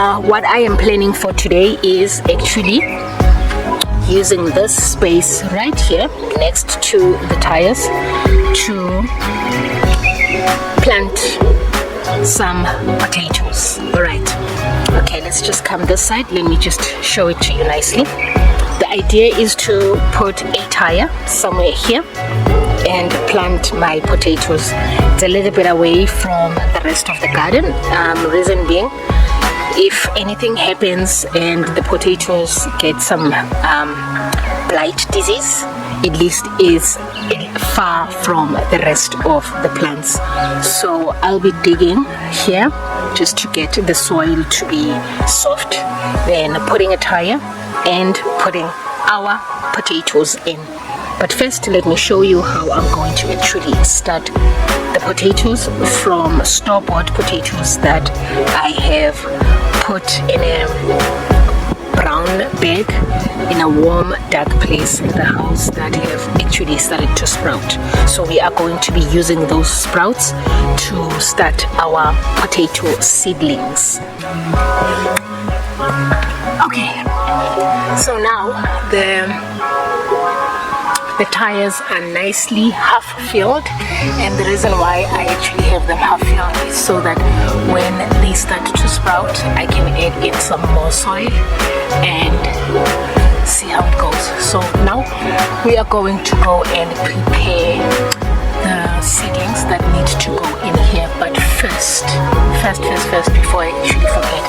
What I am planning for today is actually using this space right here next to the tires to plant some potatoes. All right, okay, let's just come this side. Let me just show it to you nicely. The idea is to put a tire somewhere here and plant my potatoes. It's a little bit away from the rest of the garden. Reason being, if anything happens and the potatoes get some blight disease, at least is far from the rest of the plants. So I'll be digging here just to get the soil to be soft, then putting a tire and putting our potatoes in. But first, let me show you how I'm going to actually start the potatoes from store-bought potatoes that I have put in a brown bag in a warm, dark place in the house that have actually started to sprout. So we are going to be using those sprouts to start our potato seedlings. Okay, so now the tires are nicely half filled, and the reason why I actually have them half filled is so that when they start to sprout, I can add in some more soil and see how it goes. So now we are going to go and prepare the seedlings that need to go in here. But first, before I actually forget,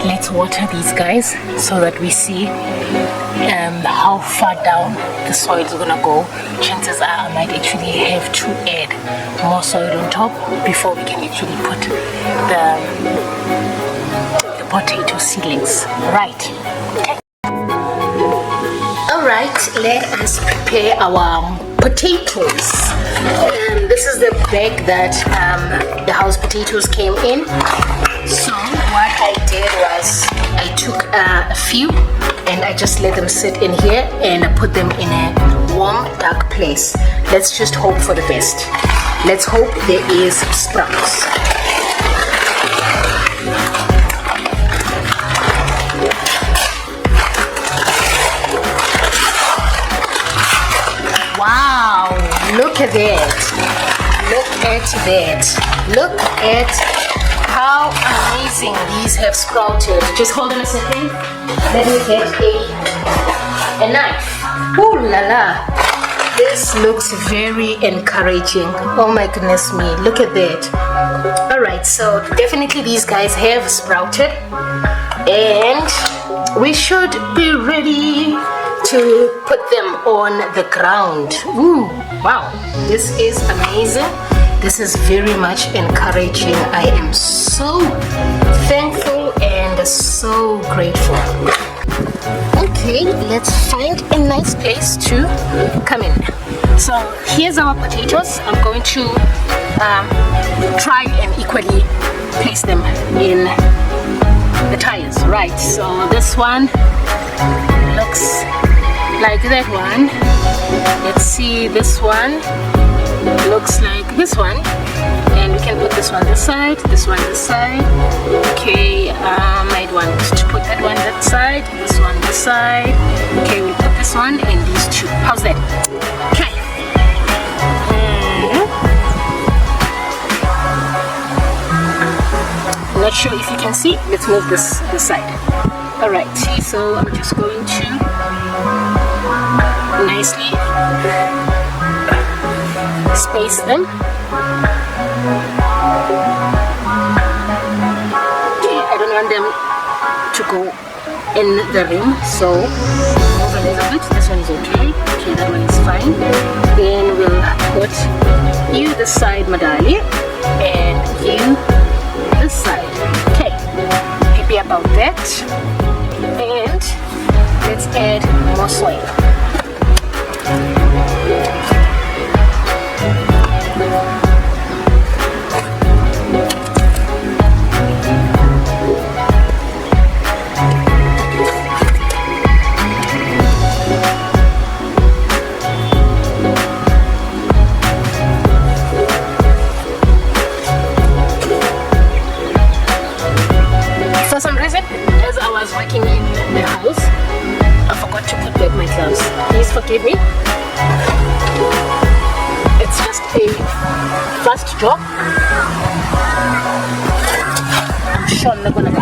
let's water these guys so that we see how far down the soil is gonna go. Chances are I might actually have to add more soil on top before we can actually put the potato seedlings. Right. Okay. All right, let us prepare our potatoes. This is the bag that the house potatoes came in. So what I did was I took a few and I just let them sit in here and I put them in a warm, dark place. Let's just hope for the best. Let's hope there is sprouts. Wow, look at that. Look at that. Look at how amazing these have sprouted. Just hold on a second. Let me get a knife. Ooh la la. This looks very encouraging. Oh my goodness me. Look at that. Alright, so definitely these guys have sprouted. And we should be ready to put them on the ground. Ooh, wow. This is amazing. This is very much encouraging. I am so thankful and so grateful. Okay, let's find a nice place to come in. So here's our potatoes. I'm going to try and equally place them in the tires. Right, so this one looks like that one. Let's see, this one looks like this one, and we can put this one this side, this one this side. Okay, might want to put that one that side, this one this side. Okay, we'll put this one and these two. How's that? Okay. Not sure if you can see. Let's move this side. All right. See, so I'm just going to nicely space them. Okay, I don't want them to go in the rim, so move a little bit. This one is okay. Okay, that one is fine. Then we'll put you this side, Madali, and you this side. Okay, happy about that. And let's add more soil. For some reason, as I was working in the house, I forgot to put back my gloves. Please forgive me. It's just a fast job. I'm sure I'm not gonna die.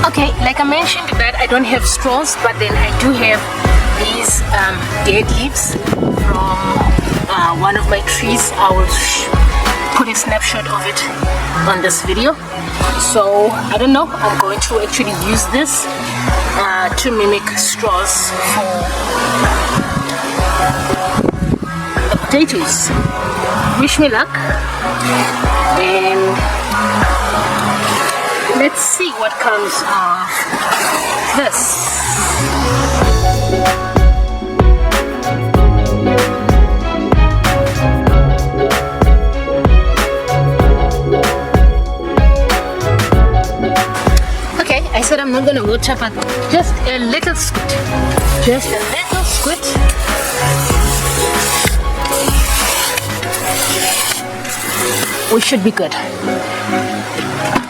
Okay, like I mentioned that I don't have straws, but then I do have these dead leaves from one of my trees. I will put a snapshot of it on this video. So I don't know, I'm going to actually use this to mimic straws for the potatoes. Wish me luck, and let's see what comes of this. Okay, I said I'm not gonna water, but just a little squid. Just a little squid. We should be good.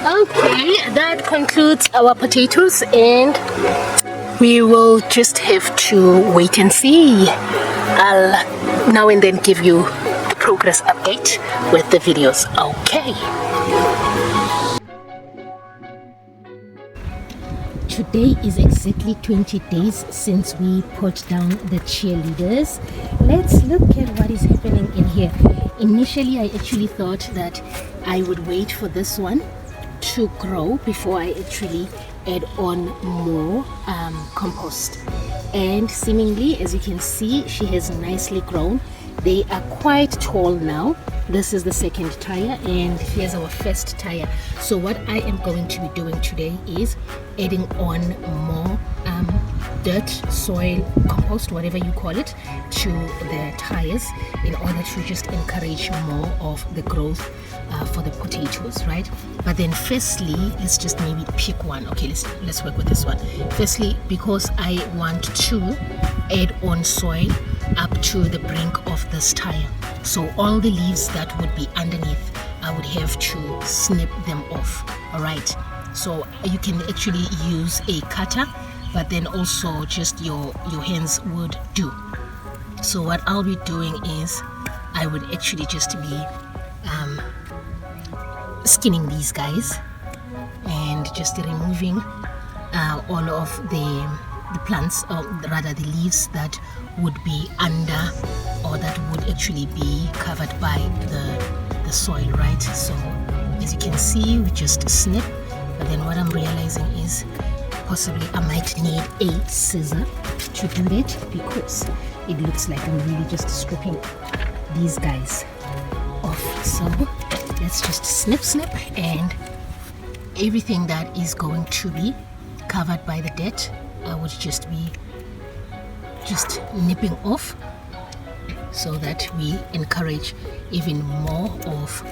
Okay, that concludes our potatoes, and we will just have to wait and see. I'll now and then give you the progress update with the videos. Okay. Today is exactly 20 days since we put down the cheerleaders. Let's look at what is happening in here. Initially, I actually thought that I would wait for this one to grow before I actually add on more compost, and seemingly, as you can see, she has nicely grown. They are quite tall now. This is the second tire, and here's our first tire. So what I am going to be doing today is adding on more dirt, soil, compost, whatever you call it, to the tires in order to just encourage more of the growth for the potatoes, right? But then firstly, let's just maybe pick one. Okay, let's work with this one. Firstly, because I want to add on soil up to the brink of this tire, so all the leaves that would be underneath, I would have to snip them off. All right, so you can actually use a cutter, but then also just your hands would do. So what I'll be doing is I would actually just be skinning these guys and just removing all of the plants, or rather the leaves that would be under, or that would actually be covered by the soil, right? So as you can see, we just snip, but then what I'm realizing is possibly I might need a scissor to do that, because it looks like I'm really just stripping these guys off. So let's just snip, and everything that is going to be covered by the dirt, I would just be nipping off, so that we encourage even more of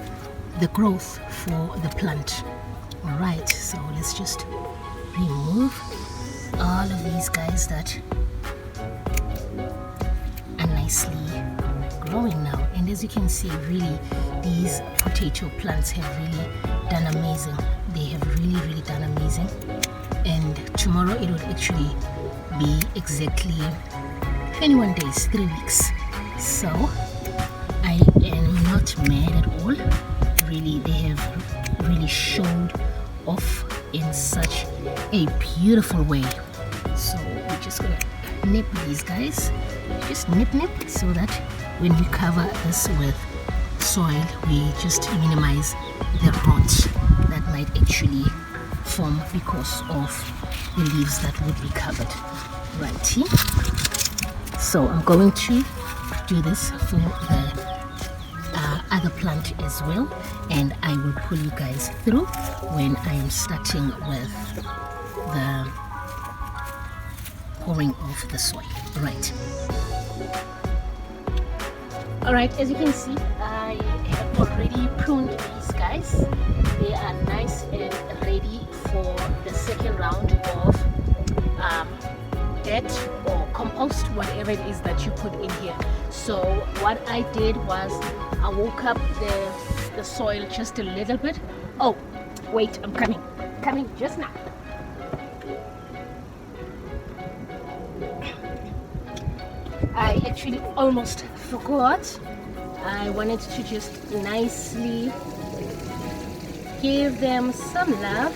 the growth for the plant. All right, so let's just remove all of these guys that are nicely growing now. And as you can see, really these potato plants have really done amazing. They have really done amazing. And tomorrow it would actually be exactly 21 days, 3 weeks. So I am not mad at all. Really, they have really showed off in such a beautiful way. So we're just gonna nip these guys, just nip, so that when we cover this with soil, we just minimize the rot that might actually form because of the leaves that would be covered right here. So I'm going to do this for the other plant as well, and I will pull you guys through when I am starting with the pouring of the soil. Alright, as you can see, I have already pruned these guys. They are nice and ready for the second round of dirt or compost, whatever it is that you put in here. So what I did was I woke up the soil just a little bit. Oh wait, I'm coming just now. I actually almost forgot. I wanted to just nicely give them some love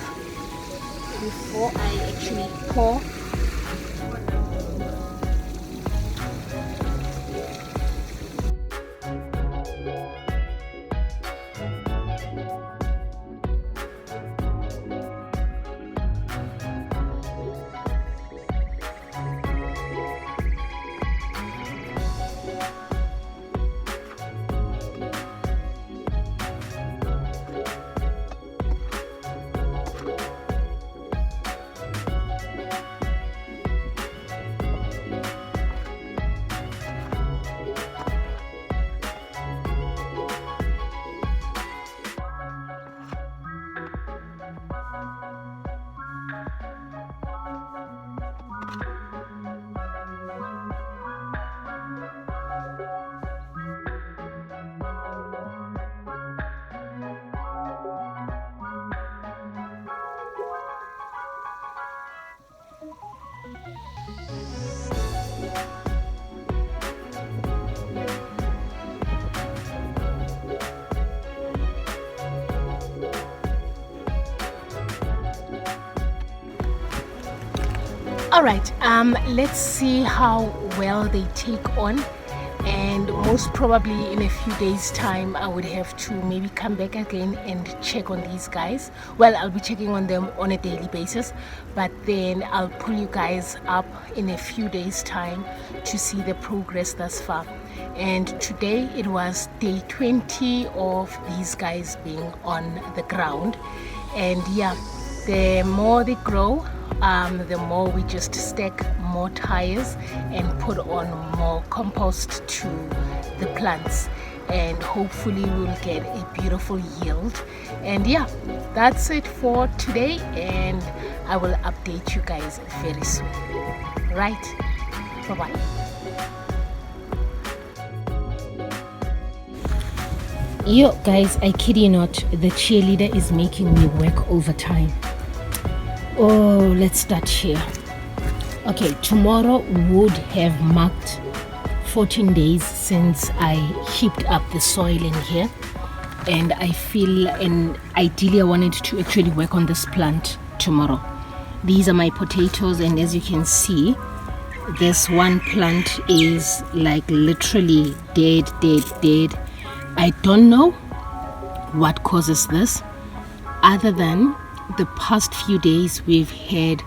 before I actually pour. Alright, let's see how well they take on, and most probably in a few days time I would have to maybe come back again and check on these guys. Well, I'll be checking on them on a daily basis, but then I'll pull you guys up in a few days time to see the progress thus far. And today it was day 20 of these guys being on the ground, and yeah, the more they grow, the more we just stack more tires and put on more compost to the plants, and hopefully we'll get a beautiful yield. And yeah, that's it for today, and I will update you guys very soon. Right, bye bye. Yo guys, I kid you not, the cheerleader is making me work overtime. Oh, let's start here. Okay, tomorrow would have marked 14 days since I heaped up the soil in here, and I feel, and ideally I wanted to actually work on this plant tomorrow. These are my potatoes, and as you can see, this one plant is like literally dead. I don't know what causes this, other than the past few days we've had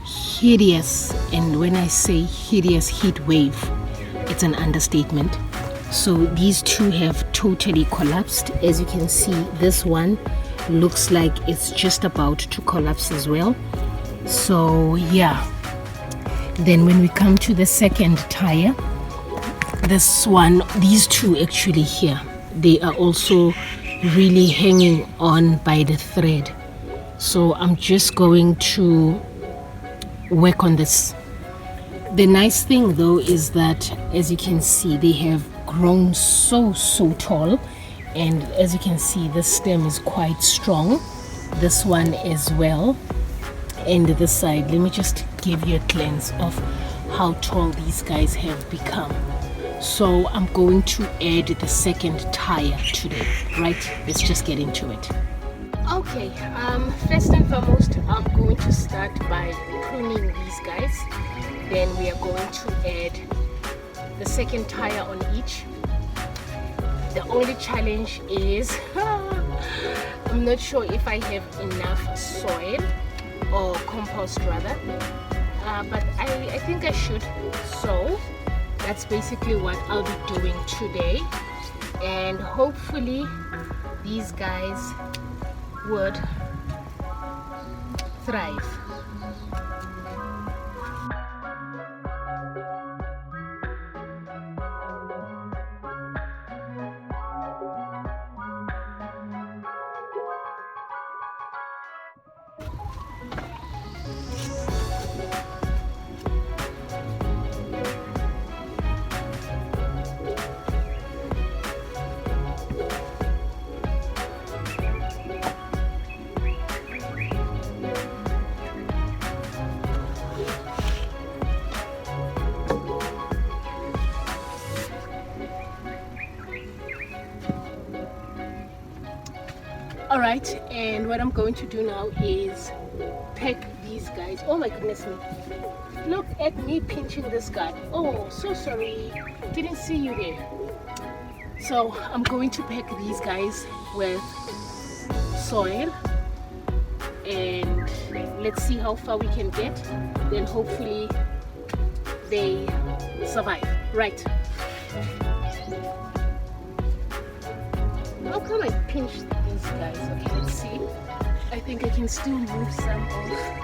hideous, and when I say hideous, heat wave, it's an understatement. So these two have totally collapsed. As you can see, this one looks like it's just about to collapse as well. So yeah, then when we come to the second tire, this one, these two actually here, they are also really hanging on by the thread. So I'm just going to work on this. The nice thing though is that, as you can see, they have grown so tall, and as you can see, the stem is quite strong, this one as well, and this side. Let me just give you a glance of how tall these guys have become. So I'm going to add the second tire today. Right, let's just get into it. Okay, first and foremost, I'm going to start by pruning these guys. Then we are going to add the second tire on each. The only challenge is I'm not sure if I have enough soil or compost rather, but I think I should. So that's basically what I'll be doing today, and hopefully these guys would thrive. All right, and what I'm going to do now is pack these guys. Oh my goodness me, look at me pinching this guy. Oh, so sorry, didn't see you there. So I'm going to pack these guys with soil, and let's see how far we can get, then hopefully they survive. Right, how come I pinched these guys? Okay, let's see. I think I can still move some off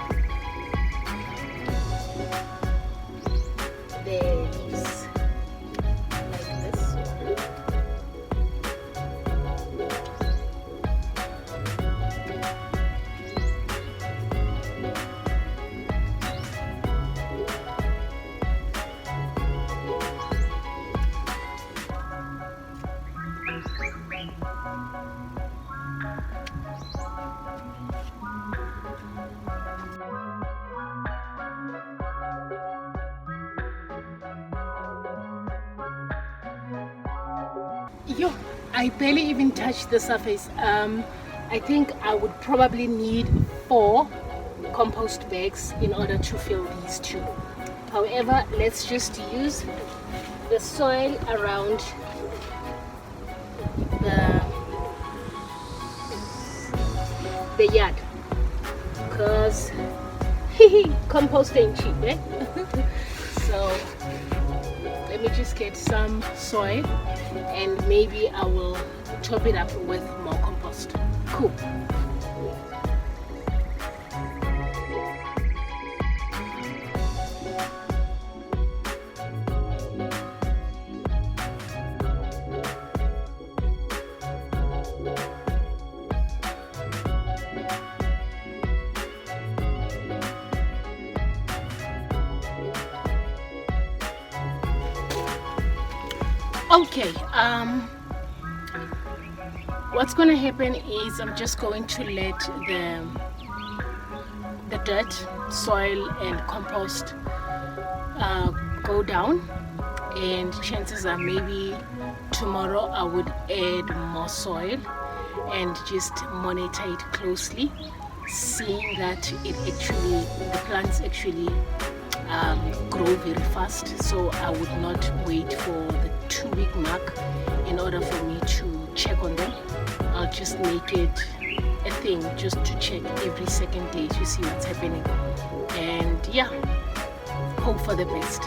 their leaves like this. Yo, I barely even touched the surface. I think I would probably need 4 compost bags in order to fill these 2. However, let's just use the soil around the yard, because compost ain't cheap, eh? So let me just get some soil, and maybe I will top it up with more compost. Cool. Okay, what's going to happen is I'm just going to let the dirt, soil and compost go down, and chances are maybe tomorrow I would add more soil and just monitor it closely, seeing that the plants actually grow very fast. So I would not wait for the 2-week mark in order for me to check on them. I'll just make it a thing just to check every second day to see what's happening, and yeah, hope for the best.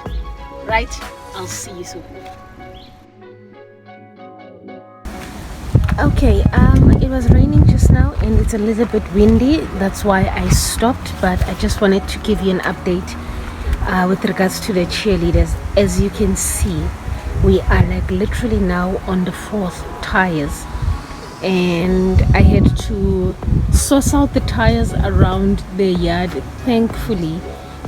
Right, I'll see you soon. Okay, it was raining just now and it's a little bit windy, that's why I stopped, but I just wanted to give you an update with regards to the cheerleaders. As you can see, we are like literally now on the 4th tires, and I had to source out the tires around the yard. Thankfully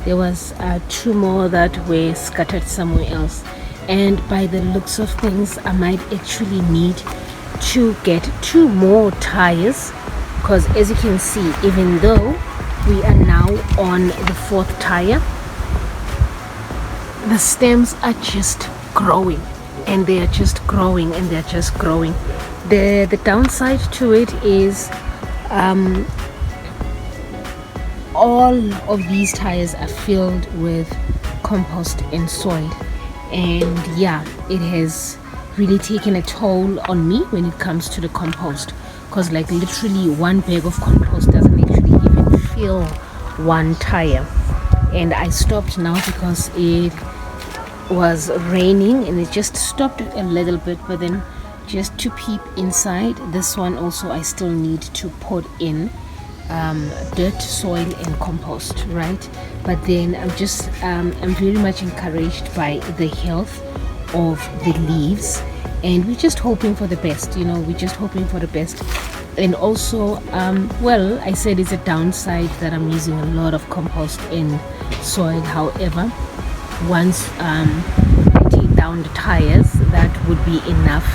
there was 2 more that were scattered somewhere else, and by the looks of things I might actually need to get 2 more tires, because as you can see, even though we are now on the 4th tire, the stems are just growing, and they are just growing, and they're just growing. The downside to it is all of these tires are filled with compost and soil, and yeah, it has really taken a toll on me when it comes to the compost, because like literally 1 bag of compost doesn't actually even fill 1 tire. And I stopped now because it was raining and it just stopped a little bit, but then just to peep inside, this one also I still need to put in dirt, soil and compost, right? But then I'm very much encouraged by the health of the leaves, and we're just hoping for the best, we're just hoping for the best. And also well, I said it's a downside that I'm using a lot of compost in soil. However, once I take down the tires, that would be enough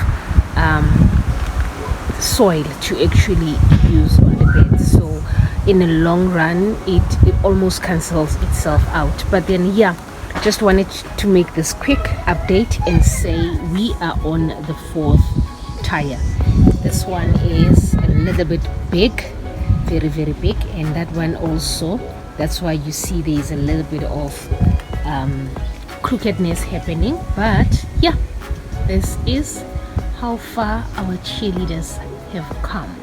soil to actually use on the bed. So in the long run, it almost cancels itself out. But then yeah, just wanted to make this quick update and say we are on the 4th tire. This one is a little bit big, very very big, and that one also, that's why you see there's a little bit of crookedness happening. But yeah, this is how far our cheerleaders have come.